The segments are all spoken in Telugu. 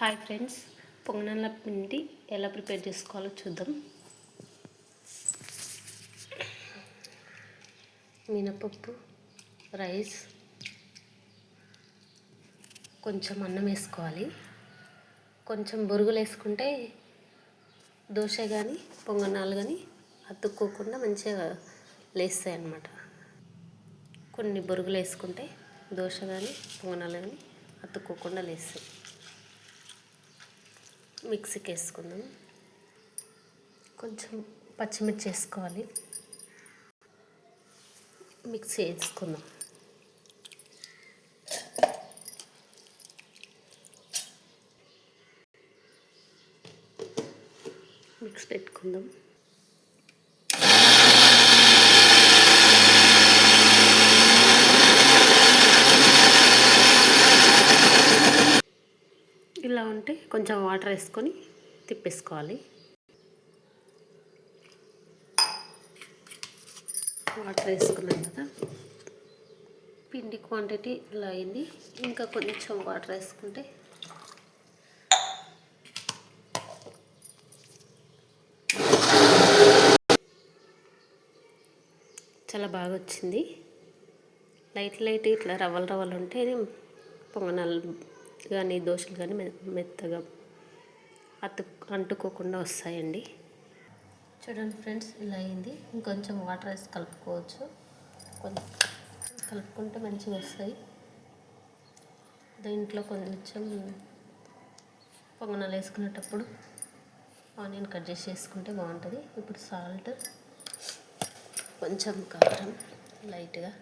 హాయ్ ఫ్రెండ్స్, పొంగనాల పిండి ఎలా ప్రిపేర్ చేసుకోవాలో చూద్దాం. మినపప్పు, రైస్, కొంచెం అన్నం వేసుకోవాలి. కొంచెం బొరుగులు వేసుకుంటే దోశ కానీ పొంగనాలు కానీ అతుక్కోకుండా మంచిగా లేస్తాయి అన్నమాట. కొన్ని బొరుగులు వేసుకుంటే దోశ కానీ పొంగనాలు కానీ అతుక్కోకుండా లేస్తాయి. మిక్సీకి వేసుకుందాం. కొంచెం పచ్చిమిర్చి వేసుకోవాలి. మిక్సీ వేసుకుందాం. మిక్స్ పెట్టుకుందాం. ఇలా ఉంటే కొంచెం వాటర్ వేసుకొని తిప్పేసుకోవాలి. వాటర్ వేసుకున్నాం కదా, పిండి క్వాంటిటీ ఇలా అయింది. ఇంకా కొంచెం వాటర్ వేసుకుంటే చాలా బాగా వచ్చింది. లైట్ ఇట్లా రవ్వలు ఉంటే పొంగనాలు కానీ దోశలు కానీ మెత్తగా అంటుకోకుండా వస్తాయండి. చూడండి ఫ్రెండ్స్, ఇలా అయింది. ఇంకొంచెం వాటర్ వేసి కలుపుకోవచ్చు. కొంచెం కలుపుకుంటే మంచిగా వస్తాయి. దీంట్లో కొంచెం పొంగనాలు వేసుకునేటప్పుడు ఆనియన్ కట్ చేసి వేసుకుంటే బాగుంటుంది. ఇప్పుడు సాల్ట్, కొంచెం కారం లైట్గా,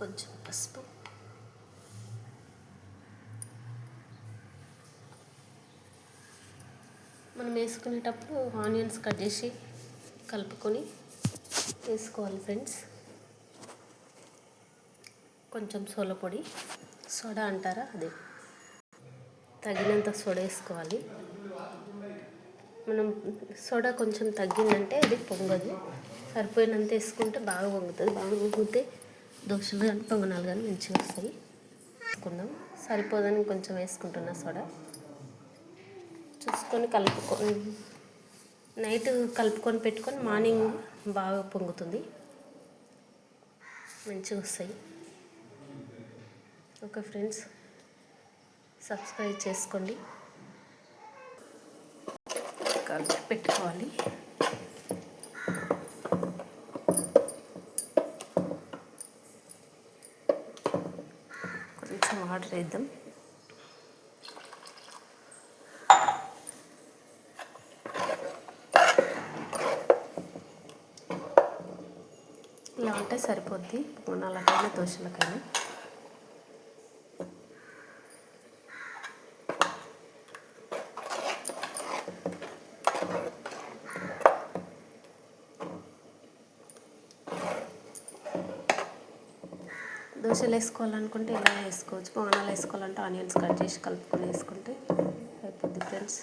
కొంచెం పసుపు, మనం వేసుకునేటప్పుడు ఆనియన్స్ కట్ చేసి కలుపుకొని వేసుకోవాలి ఫ్రెండ్స్. కొంచెం సోల పొడి, సోడా అంటారా, అదే తగినంత సోడా వేసుకోవాలి. మనం సోడా కొంచెం తగ్గిందంటే అది పొంగదు. సరిపోయినంత వేసుకుంటే బాగా పొంగుతుంది. బాగా పొంగితే దోశలు కానీ పొంగనాలు కానీ మంచిగా వస్తాయి. వేసుకుందాం. సరిపోదని కొంచెం వేసుకుంటున్నా సోడా. చూసుకొని నైట్ కలుపుకొని పెట్టుకొని మార్నింగ్ బాగా పొంగుతుంది, మంచిగా వస్తాయి. ఓకే ఫ్రెండ్స్, సబ్స్క్రైబ్ చేసుకోండి. కలిపి పెట్టుకోవాలి. కొంచెం వాటర్ వేద్దాం. ఇలా ఉంటే సరిపోద్ది పొంగనాలకైనా దోశలకైనా. దోశలు వేసుకోవాలనుకుంటే ఇలా వేసుకోవచ్చు. పొంగనాలు వేసుకోవాలంటే ఆనియన్స్ కట్ చేసి కలుపుకొని వేసుకుంటే అయిపోద్ది ఫ్రెండ్స్.